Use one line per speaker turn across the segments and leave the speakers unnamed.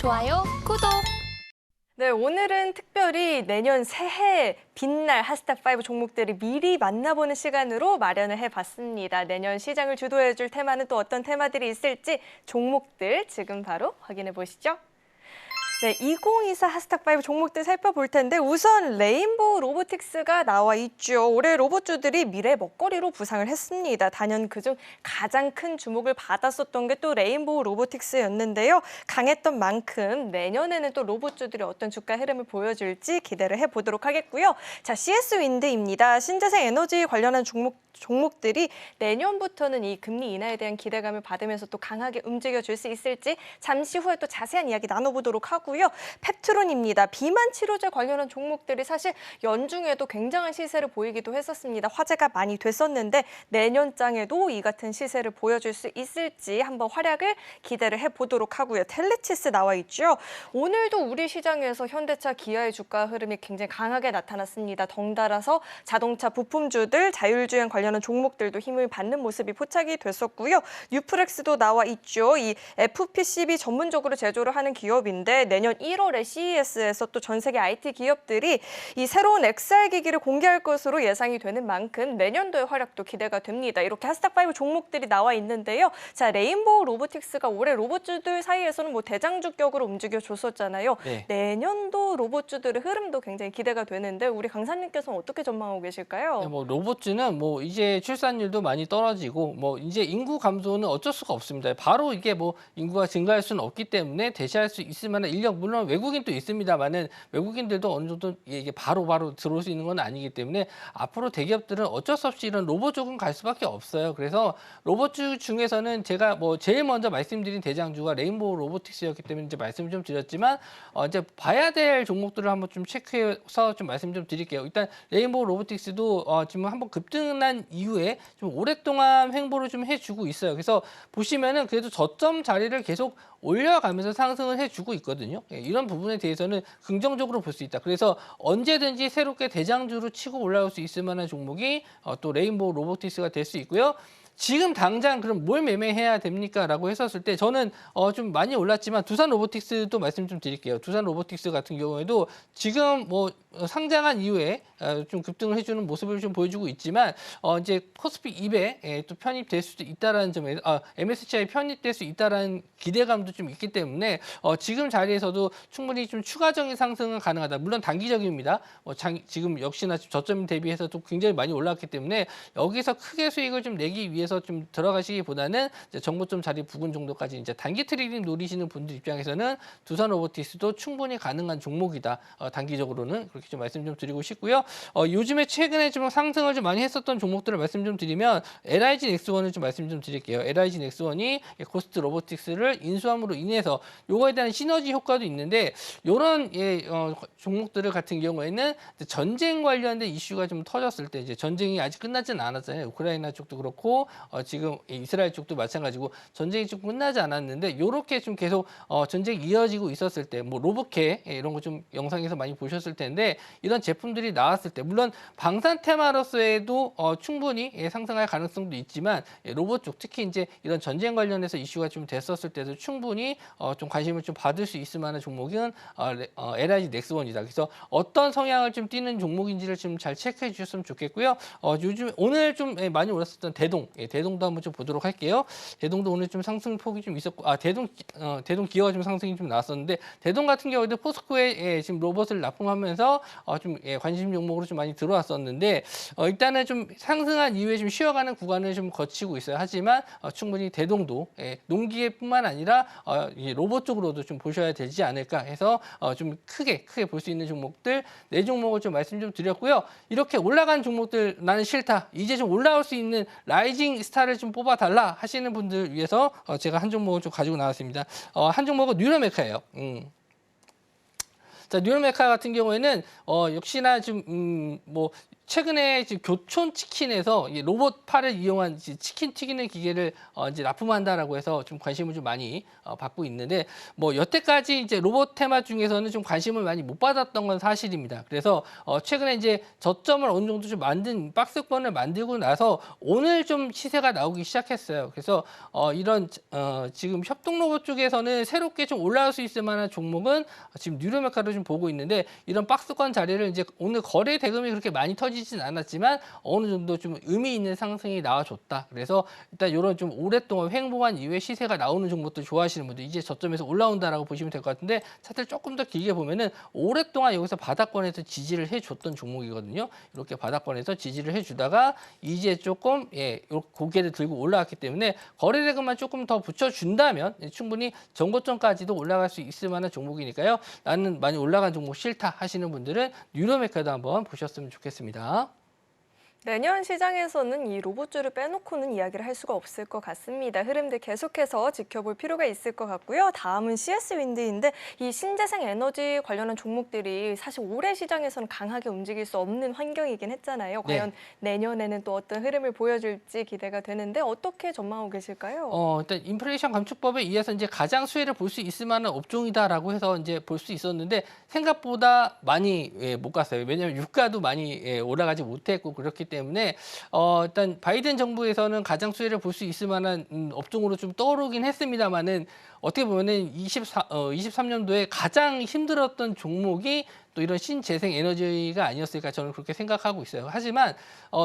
좋아요, 구독!
네, 오늘은 특별히 내년 새해 빛날 하스탁5 종목들을 미리 만나보는 시간으로 마련을 해봤습니다. 내년 시장을 주도해줄 테마는 또 어떤 테마들이 있을지 종목들 지금 바로 확인해 보시죠. 네, 2024 하스탁5 종목들 살펴볼 텐데 우선 레인보우 로보틱스가 나와 있죠. 올해 로봇주들이 미래 먹거리로 부상을 했습니다. 단연 그중 가장 큰 주목을 받았었던 게 또 레인보우 로보틱스였는데요. 강했던 만큼 내년에는 또 로봇주들이 어떤 주가 흐름을 보여줄지 기대를 해보도록 하겠고요. 자, CS윈드입니다. 신재생 에너지 관련한 종목들이 내년부터는 이 금리 인하에 대한 기대감을 받으면서 또 강하게 움직여줄 수 있을지 잠시 후에 또 자세한 이야기 나눠보도록 하고요. 펩트론입니다. 비만 치료제 관련한 종목들이 사실 연중에도 굉장한 시세를 보이기도 했었습니다. 화제가 많이 됐었는데 내년장에도 이 같은 시세를 보여줄 수 있을지 한번 활약을 기대를 해보도록 하고요. 텔레치스 나와 있죠. 오늘도 우리 시장에서 현대차, 기아의 주가 흐름이 굉장히 강하게 나타났습니다. 덩달아서 자동차 부품주들, 자율주행 관련한 종목들도 힘을 받는 모습이 포착이 됐었고요. 뉴프렉스도 나와 있죠. 이 FPCB 전문적으로 제조를 하는 기업인데 내년 1월에 CES에서 또 전 세계 IT 기업들이 이 새로운 XR 기기를 공개할 것으로 예상이 되는 만큼 내년도의 활약도 기대가 됩니다. 이렇게 하스탁5 종목들이 나와 있는데요. 자, 레인보우 로보틱스가 올해 로봇주들 사이에서는 뭐 대장주격으로 움직여줬었잖아요.
네.
내년도 로봇주들의 흐름도 굉장히 기대가 되는데 우리 강사님께서는 어떻게 전망하고 계실까요?
네, 뭐 로봇주는 뭐 이제 출산율도 많이 떨어지고 뭐 이제 인구 감소는 어쩔 수가 없습니다. 바로 이게 뭐 인구가 증가할 수는 없기 때문에 대체할 수 있을 만한 인력, 물론 외국인도 있습니다만은 외국인들도 어느 정도 이게 바로 들어올 수 있는 건 아니기 때문에 앞으로 대기업들은 어쩔 수 없이 이런 로봇 쪽은 갈 수밖에 없어요. 그래서 로봇주 중에서는 제가 뭐 제일 먼저 말씀드린 대장주가 레인보우 로보틱스였기 때문에 이제 말씀을 좀 드렸지만 이제 봐야 될 종목들을 한번 좀 체크해서 좀 말씀 좀 드릴게요. 일단 레인보우 로보틱스도 지금 한번 급등한 이후에 좀 오랫동안 횡보를 좀 해주고 있어요. 그래서 보시면은 그래도 저점 자리를 계속 올려가면서 상승을 해주고 있거든요. 이런 부분에 대해서는 긍정적으로 볼 수 있다. 그래서 언제든지 새롭게 대장주로 치고 올라올 수 있을 만한 종목이 또 레인보우 로보틱스가 될 수 있고요. 지금 당장 그럼 뭘 매매해야 됩니까? 라고 했었을 때 저는 좀 많이 올랐지만 두산 로보틱스도 말씀 좀 드릴게요. 두산 로보틱스 같은 경우에도 지금 뭐 상장한 이후에 좀 급등을 해주는 모습을 좀 보여주고 있지만 이제 코스피 200에 또 편입될 수도 있다라는 점에 MSCI에 편입될 수 있다라는 기대감도 좀 있기 때문에 지금 자리에서도 충분히 좀 추가적인 상승은 가능하다. 물론 단기적입니다. 지금 역시나 저점 대비해서도 굉장히 많이 올랐기 때문에 여기서 크게 수익을 좀 내기 위해서 좀 들어가시기보다는 이제 정고점 자리 부근 정도까지 이제 단기 트레이딩 노리시는 분들 입장에서는 두산 로보틱스도 충분히 가능한 종목이다. 단기적으로는 그렇게 좀 말씀 좀 드리고 싶고요. 요즘에 최근에 좀 상승을 좀 많이 했었던 종목들을 말씀 좀 드리면 LIG 넥스원을 좀 말씀 좀 드릴게요. LIG 넥스원이 고스트 로보틱스를 인수함으로 인해서 요거에 대한 시너지 효과도 있는데 이런 종목들을 같은 경우에는 전쟁 관련된 이슈가 좀 터졌을 때 이제 전쟁이 아직 끝나지는 않았잖아요. 우크라이나 쪽도 그렇고 지금 이스라엘 쪽도 마찬가지고 전쟁이 좀 끝나지 않았는데 이렇게 좀 계속 전쟁이 이어지고 있었을 때 뭐 로봇캐 이런 거 좀 영상에서 많이 보셨을 텐데 이런 제품들이 나왔을 때 물론 방산 테마로서에도 충분히 상승할 가능성도 있지만 로봇 쪽 특히 이제 이런 전쟁 관련해서 이슈가 좀 됐었을 때도 충분히 좀 관심을 좀 받을 수 있을 만한 종목은 LIG 넥스원이다. 그래서 어떤 성향을 좀 띠는 종목인지를 좀 잘 체크해 주셨으면 좋겠고요. 요즘 오늘 좀 많이 올랐었던 대동도 한번 좀 보도록 할게요. 대동도 오늘 좀 상승폭이 좀 있었고 대동 기어가 좀 상승이 좀 나왔었는데 대동 같은 경우에도 포스코에 지금 로봇을 납품하면서 좀 관심 종목으로 좀 많이 들어왔었는데 일단은 좀 상승한 이후에 좀 쉬어가는 구간을 좀 거치고 있어요. 하지만 충분히 대동도 농기계뿐만 아니라 로봇 쪽으로도 좀 보셔야 되지 않을까 해서 좀 크게 볼 수 있는 종목들 4종목을 좀 말씀 좀 드렸고요. 이렇게 올라간 종목들 나는 싫다. 이제 좀 올라올 수 있는 라이징 스타를 좀 뽑아달라 하시는 분들 위해서 제가 한 종목을 좀 가지고 나왔습니다. 한 종목은 뉴럴메카예요. 자, 뉴럴메카 같은 경우에는 역시나 좀 뭐 최근에 지금 교촌 치킨에서 이 로봇 팔을 이용한 이제 치킨 튀기는 기계를 이제 납품한다라고 해서 좀 관심을 좀 많이 받고 있는데 뭐 여태까지 이제 로봇 테마 중에서는 좀 관심을 많이 못 받았던 건 사실입니다. 그래서 최근에 이제 저점을 어느 정도 좀 만든 박스권을 만들고 나서 오늘 좀 시세가 나오기 시작했어요. 그래서 이런 지금 협동 로봇 쪽에서는 새롭게 좀 올라올 수 있을 만한 종목은 지금 뉴로메카로 좀 보고 있는데 이런 박스권 자리를 이제 오늘 거래 대금이 그렇게 많이 터지진 않았지만 어느 정도 좀 의미 있는 상승이 나와줬다. 그래서 일단 이런 좀 오랫동안 횡보한 이후에 시세가 나오는 종목들 좋아하시는 분들 이제 저점에서 올라온다라고 보시면 될 것 같은데 차트를 조금 더 길게 보면은 오랫동안 여기서 바닥권에서 지지를 해줬던 종목이거든요. 이렇게 바닥권에서 지지를 해주다가 이제 조금 고개를 들고 올라왔기 때문에 거래 대금만 조금 더 붙여준다면 충분히 전고점까지도 올라갈 수 있을 만한 종목이니까요. 나는 많이 올라간 종목 싫다 하시는 분들은 뉴로메카도 한번 보셨으면 좋겠습니다.
내년 시장에서는 이 로봇주를 빼놓고는 이야기를 할 수가 없을 것 같습니다. 흐름들 계속해서 지켜볼 필요가 있을 것 같고요. 다음은 CS 윈드인데 이 신재생 에너지 관련한 종목들이 사실 올해 시장에서는 강하게 움직일 수 없는 환경이긴 했잖아요. 과연 내년에는 또 어떤 흐름을 보여줄지 기대가 되는데 어떻게 전망하고 계실까요?
일단 인플레이션 감축법에 의해서 이제 가장 수혜를 볼 수 있을 만한 업종이다라고 해서 이제 볼 수 있었는데 생각보다 많이 못 갔어요. 왜냐하면 유가도 많이 올라가지 못했고 그렇기 때문에 일단 바이든 정부에서는 가장 수혜를 볼 수 있을 만한 업종으로 좀 떠오르긴 했습니다만은 어떻게 보면은 23년도에 가장 힘들었던 종목이 또 이런 신재생 에너지가 아니었을까 저는 그렇게 생각하고 있어요. 하지만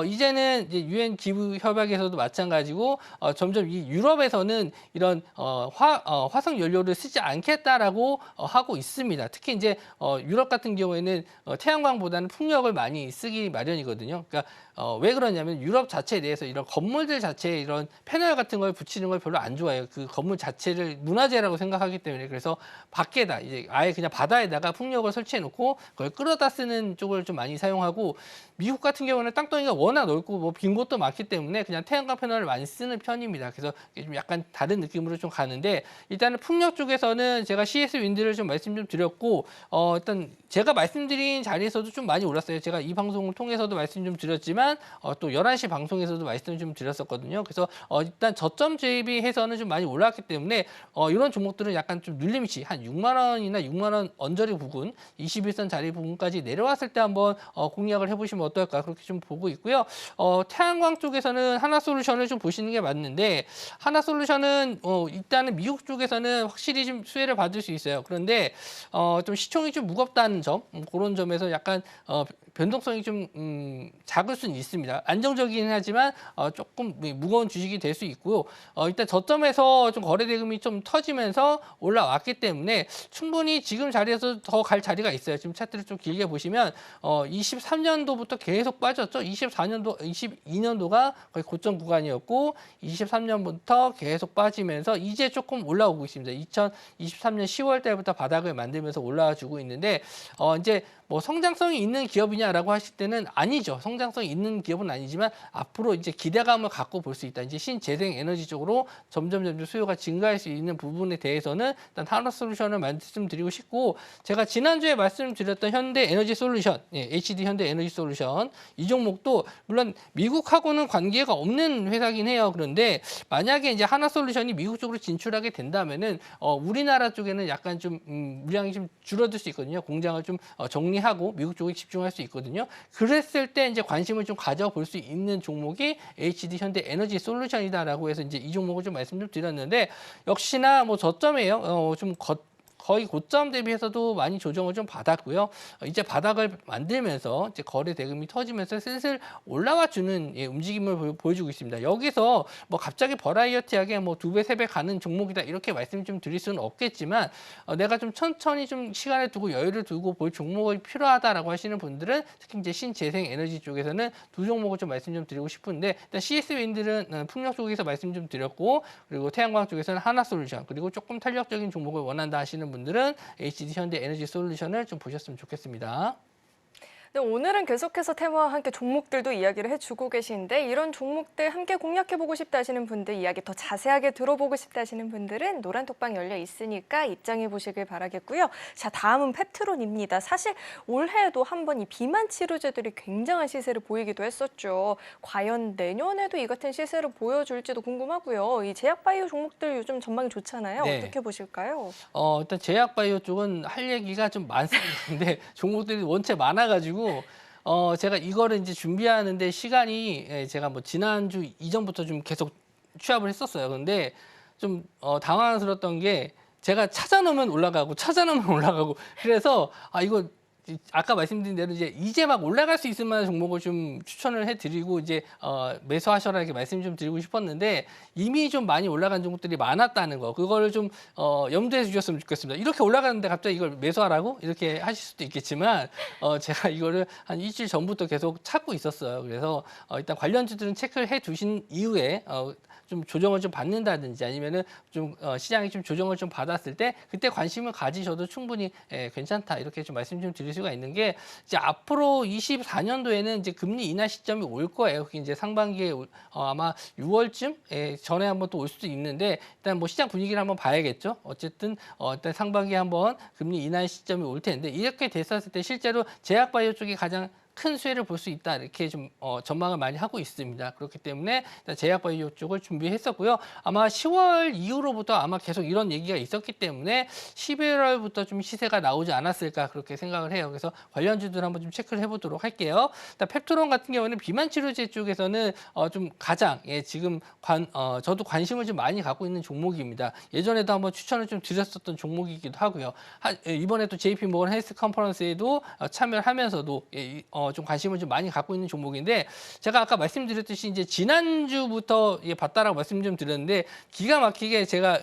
이제는 이제 유엔 기후 협약에서도 마찬가지고 점점 이 유럽에서는 이런 화석 연료를 쓰지 않겠다라고 하고 있습니다. 특히 이제 유럽 같은 경우에는 태양광보다는 풍력을 많이 쓰기 마련이거든요. 그러니까 왜 그러냐면 유럽 자체에 대해서 이런 건물들 자체에 이런 패널 같은 걸 붙이는 걸 별로 안 좋아해요. 그 건물 자체를 문화재라고 생각하기 때문에 그래서 밖에다 이제 아예 그냥 바다에다가 풍력을 설치해 놓고 그걸 끌어다 쓰는 쪽을 좀 많이 사용하고 미국 같은 경우는 땅덩이가 워낙 넓고 뭐 빈 곳도 많기 때문에 그냥 태양광 패널을 많이 쓰는 편입니다. 그래서 좀 약간 다른 느낌으로 좀 가는데 일단은 풍력 쪽에서는 제가 CS 윈드를 좀 말씀 좀 드렸고 일단 제가 말씀드린 자리에서도 좀 많이 올랐어요. 제가 이 방송을 통해서도 말씀 좀 드렸지만 또 11시 방송에서도 말씀 좀 드렸었거든요. 그래서 일단 저점 대비해서는 좀 많이 올랐기 때문에 이런 종목들은 약간 좀 눌림치 한 6만 원이나 6만 원 언저리 부근 21선 자리 부분까지 내려왔을 때 한번 공략을 해보시면 어떨까 그렇게 좀 보고 있고요. 태양광 쪽에서는 하나솔루션을 좀 보시는 게 맞는데 하나솔루션은 일단은 미국 쪽에서는 확실히 좀 수혜를 받을 수 있어요. 그런데 좀 시총이 좀 무겁다는 점 그런 점에서 약간 변동성이 좀 작을 수는 있습니다. 안정적이긴 하지만 조금 무거운 주식이 될 수 있고요. 일단 저점에서 좀 거래 대금이 좀 터지면서 올라왔기 때문에 충분히 지금 자리에서 더 갈 자리가 있어요. 지금 차트를 좀 길게 보시면 23년도부터 계속 빠졌죠. 22년도가 거의 고점 구간이었고 23년부터 계속 빠지면서 이제 조금 올라오고 있습니다. 2023년 10월 달부터 바닥을 만들면서 올라와 주고 있는데 이제 뭐 성장성이 있는 기업이냐라고 하실 때는 아니죠. 성장성이 있는 기업은 아니지만 앞으로 이제 기대감을 갖고 볼 수 있다. 이제 신재생 에너지 쪽으로 점점 수요가 증가할 수 있는 부분에 대해서는 일단 하나솔루션을 말씀드리고 싶고 제가 지난주에 말씀드렸던 현대 에너지 솔루션, HD 현대 에너지 솔루션 이 종목도 물론 미국하고는 관계가 없는 회사긴 해요. 그런데 만약에 이제 하나솔루션이 미국 쪽으로 진출하게 된다면은 우리나라 쪽에는 약간 좀 물량이 좀 줄어들 수 있거든요. 공장을 좀 정리하고 미국 쪽에 집중할 수 있거든요. 그랬을 때 이제 관심을 좀 가져볼 수 있는 종목이 HD 현대 에너지 솔루션이다라고 해서 이제 이 종목을 좀 말씀 좀 드렸는데 역시나 뭐 저점이에요. 좀 거의 고점 대비해서도 많이 조정을 좀 받았고요. 이제 바닥을 만들면서 이제 거래 대금이 터지면서 슬슬 올라와 주는 움직임을 보여주고 있습니다. 여기서 뭐 갑자기 버라이어티하게 뭐 2배, 3배 가는 종목이다 이렇게 말씀 좀 드릴 수는 없겠지만 내가 좀 천천히 좀 시간을 두고 여유를 두고 볼 종목이 필요하다라고 하시는 분들은 특히 이제 신재생 에너지 쪽에서는 두 종목을 좀 말씀 좀 드리고 싶은데 일단 CS 윈들은 풍력 쪽에서 말씀 좀 드렸고 그리고 태양광 쪽에서는 하나솔루션 그리고 조금 탄력적인 종목을 원한다 하시는 분들은 HD 현대 에너지 솔루션을 좀 보셨으면 좋겠습니다.
네, 오늘은 계속해서 테마와 함께 종목들도 이야기를 해주고 계신데 이런 종목들 함께 공략해보고 싶다 하시는 분들, 이야기 더 자세하게 들어보고 싶다 하시는 분들은 노란 톡방 열려 있으니까 입장해 보시길 바라겠고요. 자, 다음은 펩트론입니다. 사실 올해에도 한번 이 비만 치료제들이 굉장한 시세를 보이기도 했었죠. 과연 내년에도 이 같은 시세를 보여줄지도 궁금하고요. 이 제약바이오 종목들 요즘 전망이 좋잖아요.
네.
어떻게 보실까요?
일단 제약바이오 쪽은 할 얘기가 좀 많습니다. 근데 종목들이 원체 많아가지고 제가 이거를 이제 준비하는데 시간이 제가 뭐 지난주 이전부터 좀 계속 취합을 했었어요. 근데 좀 당황스러웠던 게 제가 찾아놓으면 올라가고 찾아놓으면 올라가고 그래서 이거 아까 말씀드린 대로 이제 막 올라갈 수 있을 만한 종목을 좀 추천을 해드리고 이제 매수하셔라 이렇게 말씀 좀 드리고 싶었는데 이미 좀 많이 올라간 종목들이 많았다는 거 그거를 좀 염두에 주셨으면 좋겠습니다. 이렇게 올라가는데 갑자기 이걸 매수하라고 이렇게 하실 수도 있겠지만 제가 이거를 한 일주일 전부터 계속 찾고 있었어요. 그래서 일단 관련주들은 체크를 해 두신 이후에 좀 조정을 좀 받는다든지 아니면은 좀 시장이 좀 조정을 좀 받았을 때 그때 관심을 가지셔도 충분히 괜찮다 이렇게 좀 말씀 좀 드릴 수가 있는 게 이제 앞으로 24년도에는 이제 금리 인하 시점이 올 거예요. 그게 이제 상반기에 아마 6월쯤 전에 한번 또 올 수도 있는데 일단 뭐 시장 분위기를 한번 봐야겠죠. 어쨌든 일단 상반기에 한번 금리 인하 시점이 올 텐데 이렇게 됐었을 때 실제로 제약바이오 쪽이 가장 큰 수혜를 볼 수 있다 이렇게 좀 전망을 많이 하고 있습니다. 그렇기 때문에 제약바이오 쪽을 준비했었고요. 아마 10월 이후로부터 아마 계속 이런 얘기가 있었기 때문에 11월부터 좀 시세가 나오지 않았을까 그렇게 생각을 해요. 그래서 관련주들 한번 좀 체크를 해보도록 할게요. 펩트론 같은 경우는 비만 치료제 쪽에서는 좀 가장 지금 저도 관심을 좀 많이 갖고 있는 종목입니다. 예전에도 한번 추천을 좀 드렸었던 종목이기도 하고요. 이번에 또 JP 모건 헬스 컨퍼런스에도 참여를 하면서도 좀 관심을 좀 많이 갖고 있는 종목인데 제가 아까 말씀드렸듯이 이제 지난주부터 봤다라고 말씀 좀 드렸는데 기가 막히게 제가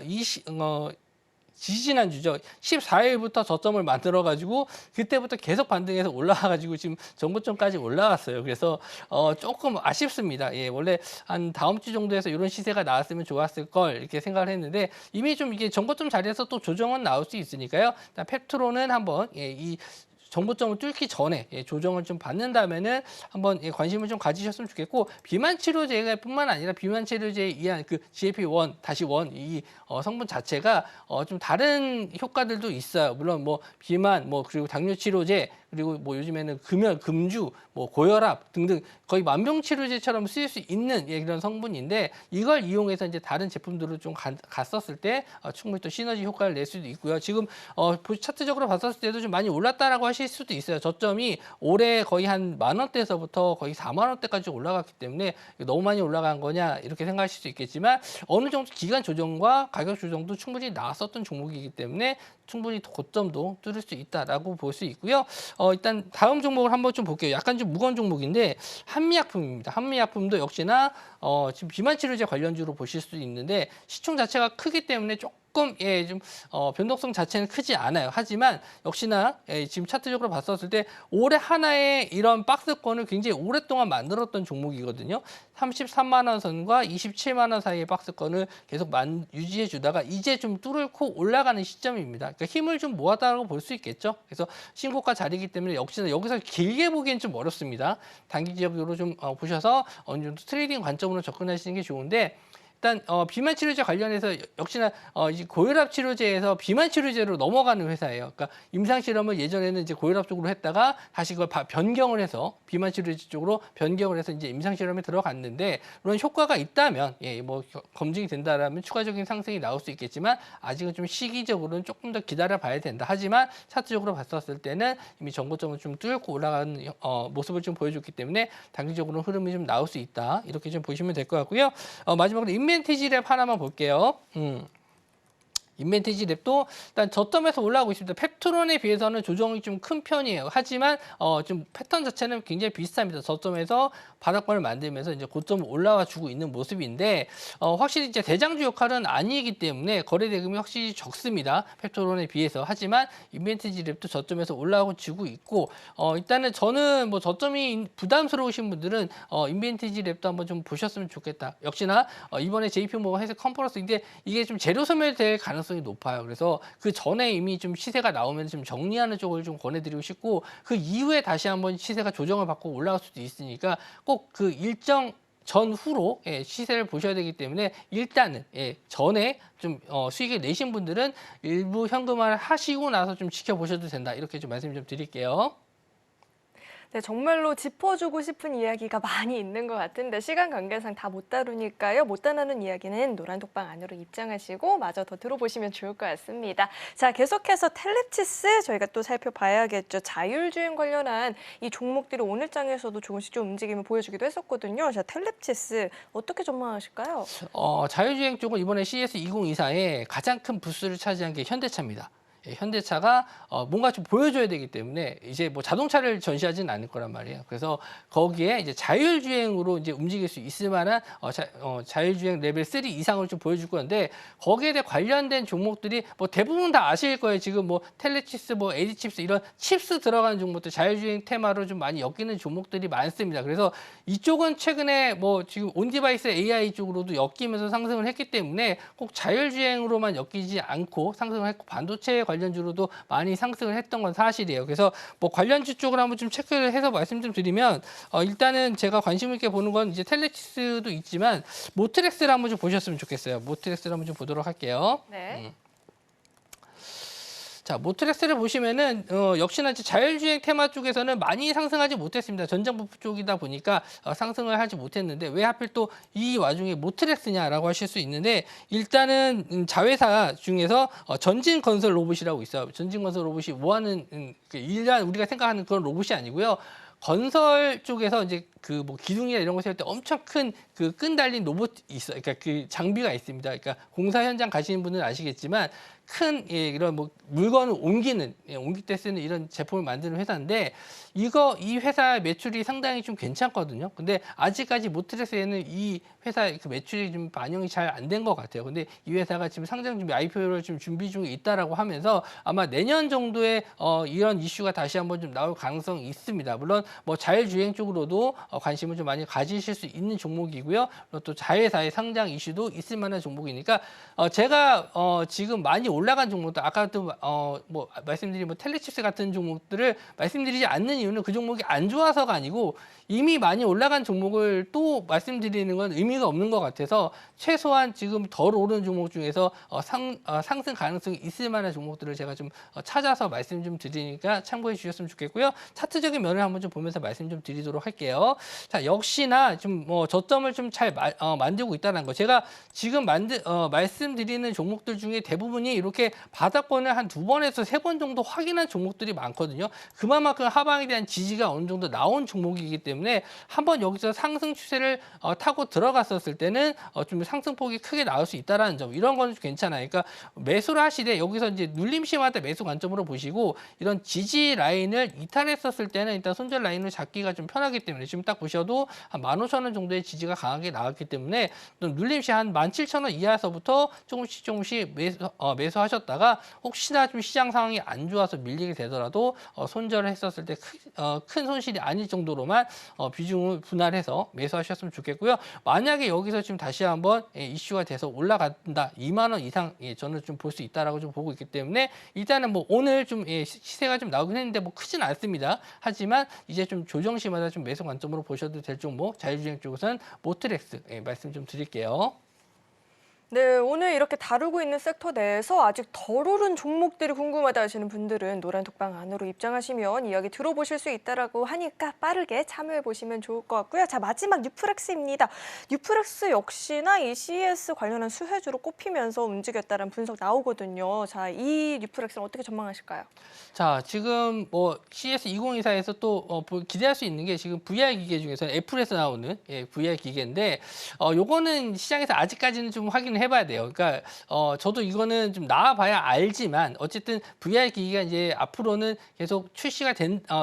지지난주죠. 14일부터 저점을 만들어가지고 그때부터 계속 반등해서 올라와가지고 지금 전고점까지 올라왔어요. 그래서 조금 아쉽습니다. 예, 원래 한 다음 주 정도에서 이런 시세가 나왔으면 좋았을 걸 이렇게 생각을 했는데 이미 좀 이게 전고점 자리에서 또 조정은 나올 수 있으니까요. 일단 펩트론은 한번 이 정고점을 뚫기 전에 조정을 좀 받는다면은 한번 관심을 좀 가지셨으면 좋겠고 비만 치료제뿐만 아니라 비만 치료제에 의한 그 GLP-1 다시 이 성분 자체가 좀 다른 효과들도 있어요. 물론 뭐 비만 그리고 당뇨 치료제 그리고 뭐 요즘에는 금주 고혈압 등등 거의 만병 치료제처럼 쓰일 수 있는 이런 성분인데 이걸 이용해서 이제 다른 제품들을 좀 갔었을 때 충분히 또 시너지 효과를 낼 수도 있고요. 지금 차트적으로 봤었을 때도 좀 많이 올랐다라고 하실 수도 있어요. 저점이 올해 거의 한 10,000원대에서부터 거의 40,000원대까지 올라갔기 때문에 너무 많이 올라간 거냐 이렇게 생각하실 수 있겠지만 어느 정도 기간 조정과 가격 조정도 충분히 나왔었던 종목이기 때문에 충분히 고점도 뚫을 수 있다라고 볼 수 있고요. 일단 다음 종목을 한번 좀 볼게요. 약간 좀 무거운 종목인데 한미약품입니다. 한미약품도 역시나 지금 비만 치료제 관련주로 보실 수 있는데 시총 자체가 크기 때문에 조금 좀 변동성 자체는 크지 않아요. 하지만 역시나 지금 차트적으로 봤었을 때 올해 하나의 이런 박스권을 굉장히 오랫동안 만들었던 종목이거든요. 33만 원 선과 27만 원 사이의 박스권을 계속 유지해 주다가 이제 좀 뚫고 올라가는 시점입니다. 그러니까 힘을 좀 모았다고 볼 수 있겠죠. 그래서 신고가 자리이기 때문에 역시나 여기서 길게 보기엔 좀 어렵습니다. 단기적으로 좀 보셔서 어느 정도 트레이딩 관점으로 접근하시는 게 좋은데 일단 비만 치료제 관련해서 역시나 이제 고혈압 치료제에서 비만 치료제로 넘어가는 회사예요. 그러니까 임상 실험을 예전에는 이제 고혈압 쪽으로 했다가 다시 그걸 변경을 해서 비만 치료제 쪽으로 변경을 해서 이제 임상 실험에 들어갔는데 물론 효과가 있다면 뭐 검증이 된다라면 추가적인 상승이 나올 수 있겠지만 아직은 좀 시기적으로는 조금 더 기다려 봐야 된다. 하지만 차트적으로 봤었을 때는 이미 전고점을 좀 뚫고 올라가는 모습을 좀 보여줬기 때문에 단기적으로 흐름이 좀 나올 수 있다. 이렇게 좀 보시면 될 것 같고요. 마지막으로 인벤티지랩 하나만 볼게요. 인벤티지랩도 일단 저점에서 올라가고 있습니다. 펩트론에 비해서는 조정이 좀 큰 편이에요. 하지만 좀 패턴 자체는 굉장히 비슷합니다. 저점에서 바닥권을 만들면서 이제 고점을 올라와 주고 있는 모습인데 확실히 이제 대장주 역할은 아니기 때문에 거래 대금이 확실히 적습니다. 펩트론에 비해서. 하지만 인벤티지랩도 저점에서 올라오고 지고 있고 일단은 저는 뭐 저점이 부담스러우신 분들은 인벤티지랩도 한번 좀 보셨으면 좋겠다. 역시나 이번에 JP 모건 헬스 컨퍼런스 이게 좀 재료 소멸될 가능성이 가능성이 높아요. 그래서 그 전에 이미 좀 시세가 나오면 좀 정리하는 쪽을 좀 권해드리고 싶고 그 이후에 다시 한번 시세가 조정을 받고 올라갈 수도 있으니까 꼭 그 일정 전후로 시세를 보셔야 되기 때문에 일단은 전에 좀 수익을 내신 분들은 일부 현금화를 하시고 나서 좀 지켜보셔도 된다. 이렇게 좀 말씀 좀 드릴게요.
네, 정말로 짚어주고 싶은 이야기가 많이 있는 것 같은데 시간 관계상 다 못 다루니까요. 못 다루는 이야기는 노란독방 안으로 입장하시고 마저 더 들어보시면 좋을 것 같습니다. 자, 계속해서 텔레치스 저희가 또 살펴봐야겠죠. 자율주행 관련한 이 종목들이 오늘 장에서도 조금씩 좀 움직임을 보여주기도 했었거든요. 자, 텔레치스 어떻게 전망하실까요?
자율주행 쪽은 이번에 CES 2024에 가장 큰 부스를 차지한 게 현대차입니다. 현대차가 뭔가 좀 보여줘야 되기 때문에 이제 뭐 자동차를 전시하지는 않을 거란 말이에요. 그래서 거기에 이제 자율주행으로 이제 움직일 수 있을 만한 자율주행 레벨 3 이상을 좀 보여줄 건데 거기에 대해 관련된 종목들이 뭐 대부분 다 아실 거예요. 지금 뭐 텔레칩스, 뭐 에디칩스 이런 칩스 들어가는 종목들 자율주행 테마로 좀 많이 엮이는 종목들이 많습니다. 그래서 이쪽은 최근에 뭐 지금 온디바이스 AI 쪽으로도 엮이면서 상승을 했기 때문에 꼭 자율주행으로만 엮이지 않고 상승을 했고 반도체 관련주로도 많이 상승을 했던 건 사실이에요. 그래서 뭐 관련주 쪽을 한번 좀 체크를 해서 말씀 좀 드리면 일단은 제가 관심 있게 보는 건 이제 텔레치스도 있지만 모트렉스를 한번 좀 보셨으면 좋겠어요. 모트렉스를 한번 좀 보도록 할게요.
네.
자, 모트렉스를 보시면은 역시나 이제 자율주행 테마 쪽에서는 많이 상승하지 못했습니다. 전장부품 쪽이다 보니까 상승을 하지 못했는데 왜 하필 또 이 와중에 모트렉스냐라고 하실 수 있는데 일단은 자회사 중에서 전진건설 로봇이라고 있어요. 전진건설 로봇이 뭐 하는 일반 우리가 생각하는 그런 로봇이 아니고요. 건설 쪽에서 이제 그 뭐 기둥이나 이런 거 세울 때 엄청 큰 그 끈 달린 로봇이 있어요. 그러니까 그 장비가 있습니다. 그러니까 공사 현장 가시는 분은 아시겠지만 큰 이런 뭐 물건을 옮길 때 쓰는 이런 제품을 만드는 회사인데 이 회사 매출이 상당히 좀 괜찮거든요. 근데 아직까지 모트렉스에는 이 회사의 그 매출이 좀 반영이 잘 안 된 것 같아요. 근데 이 회사가 지금 상장 준비 IPO를 지금 준비 중에 있다라고 하면서 아마 내년 정도에 이런 이슈가 다시 한번 좀 나올 가능성이 있습니다. 물론 뭐 자율주행 쪽으로도 관심을 좀 많이 가지실 수 있는 종목이고요. 또 자회사의 상장 이슈도 있을 만한 종목이니까 제가 지금 많이 올라간 종목들 아까도 뭐 말씀드린 뭐 텔레칩스 같은 종목들을 말씀드리지 않는 이유는 그 종목이 안 좋아서가 아니고 이미 많이 올라간 종목을 또 말씀드리는 건 의미가 없는 것 같아서 최소한 지금 덜 오른 종목 중에서 상승 가능성이 있을 만한 종목들을 제가 좀 찾아서 말씀 좀 드리니까 참고해 주셨으면 좋겠고요. 차트적인 면을 한번 좀 보면서 말씀 좀 드리도록 할게요. 자, 역시나 좀 뭐 저점을 좀 잘 만들고 있다는 거. 제가 지금 말씀드리는 종목들 중에 대부분이 이렇게 바닥권을 한 2번에서 3번 정도 확인한 종목들이 많거든요. 그만큼 하방에 대한 지지가 어느 정도 나온 종목이기 때문에 한번 여기서 상승 추세를 타고 들어갔었을 때는 좀 상승폭이 크게 나올 수 있다라는 점. 이런 거는 괜찮아요. 그러니까 매수를 하시되 여기서 이제 눌림시마다 매수 관점으로 보시고 이런 지지 라인을 이탈했었을 때는 일단 손절 라인을 잡기가 좀 편하기 때문에 지금 딱 보셔도 한 15,000원 정도의 지지가 강하게 나왔기 때문에 또 눌림시 한 17,000원 이하서부터 조금씩 매수하셨다가 혹시나 좀 시장 상황이 안 좋아서 밀리게 되더라도 손절을 했었을 때 큰 손실이 아닐 정도로만 비중을 분할해서 매수하셨으면 좋겠고요. 만약에 여기서 지금 다시 한번 이슈가 돼서 올라간다. 2만 원 이상 저는 좀 볼 수 있다라고 좀 보고 있기 때문에 일단은 뭐 오늘 좀 시세가 좀 나오긴 했는데 뭐 크진 않습니다. 하지만 이제 좀 조정 시마다 좀 매수 관점으로 보셔도 될 종목 자율주행 쪽에서는 모트렉스 말씀 좀 드릴게요.
네, 오늘 이렇게 다루고 있는 섹터 내에서 아직 덜 오른 종목들이 궁금하다 하시는 분들은 노란톡방 안으로 입장하시면 이야기 들어보실 수 있다라고 하니까 빠르게 참여해 보시면 좋을 것 같고요. 자, 마지막 뉴프렉스입니다. 뉴프렉스 역시나 이 CES 관련한 수혜주로 꼽히면서 움직였다는 분석 나오거든요. 자, 이 뉴프렉스는 어떻게 전망하실까요?
자, 지금 뭐 CES 2024에서 또 기대할 수 있는 게 지금 VR 기계 중에서는 애플에서 나오는 VR 기계인데 요거는 시장에서 아직까지는 좀 확인을 해봐야 돼요. 그러니까 저도 이거는 좀 나와봐야 알지만 어쨌든 VR 기기가 이제 앞으로는 계속 출시가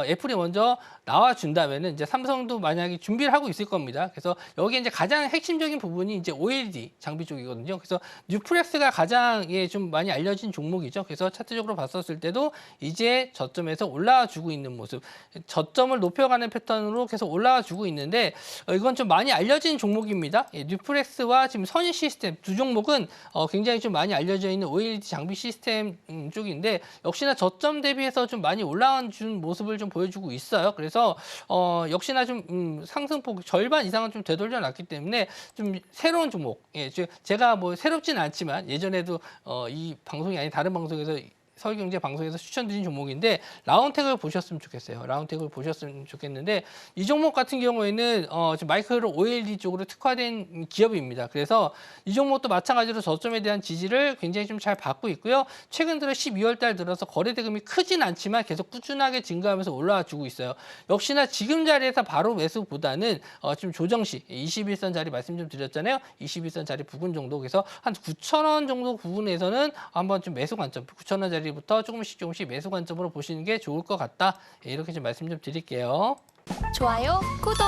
애플이 먼저 나와준다면은 이제 삼성도 만약에 준비를 하고 있을 겁니다. 그래서 여기 이제 가장 핵심적인 부분이 이제 OLED 장비 쪽이거든요. 그래서 뉴프렉스가 가장 좀 많이 알려진 종목이죠. 그래서 차트적으로 봤었을 때도 이제 저점에서 올라와 주고 있는 모습, 저점을 높여가는 패턴으로 계속 올라와 주고 있는데 이건 좀 많이 알려진 종목입니다. 뉴프렉스와 지금 선희 시스템 두 종목 종목은 굉장히 좀 많이 알려져 있는 OLED 장비 시스템 쪽인데 역시나 저점 대비해서 좀 많이 올라간 준 모습을 좀 보여주고 있어요. 그래서 역시나 좀 상승폭 절반 이상은 좀 되돌려 놨기 때문에 좀 새로운 종목. 예, 제가 뭐 새롭지는 않지만 예전에도 이 방송이 아닌 다른 방송에서 서울경제 방송에서 추천드린 종목인데 라운텍을 보셨으면 좋겠어요. 라운텍을 보셨으면 좋겠는데 이 종목 같은 경우에는 지금 마이크로 OLED 쪽으로 특화된 기업입니다. 그래서 이 종목도 마찬가지로 저점에 대한 지지를 굉장히 좀 잘 받고 있고요. 최근 들어 12월 달 들어서 거래 대금이 크진 않지만 계속 꾸준하게 증가하면서 올라와 주고 있어요. 역시나 지금 자리에서 바로 매수보다는 좀 조정 시 21선 자리 말씀 좀 드렸잖아요. 21선 자리 부근 정도 그래서 한 9,000원 정도 부분에서는 한번 좀 매수 관점 9,000원 자리부터 조금씩 매수 관점으로 보시는 게 좋을 것 같다. 예, 이렇게 좀 말씀 좀 드릴게요.
좋아요, 구독.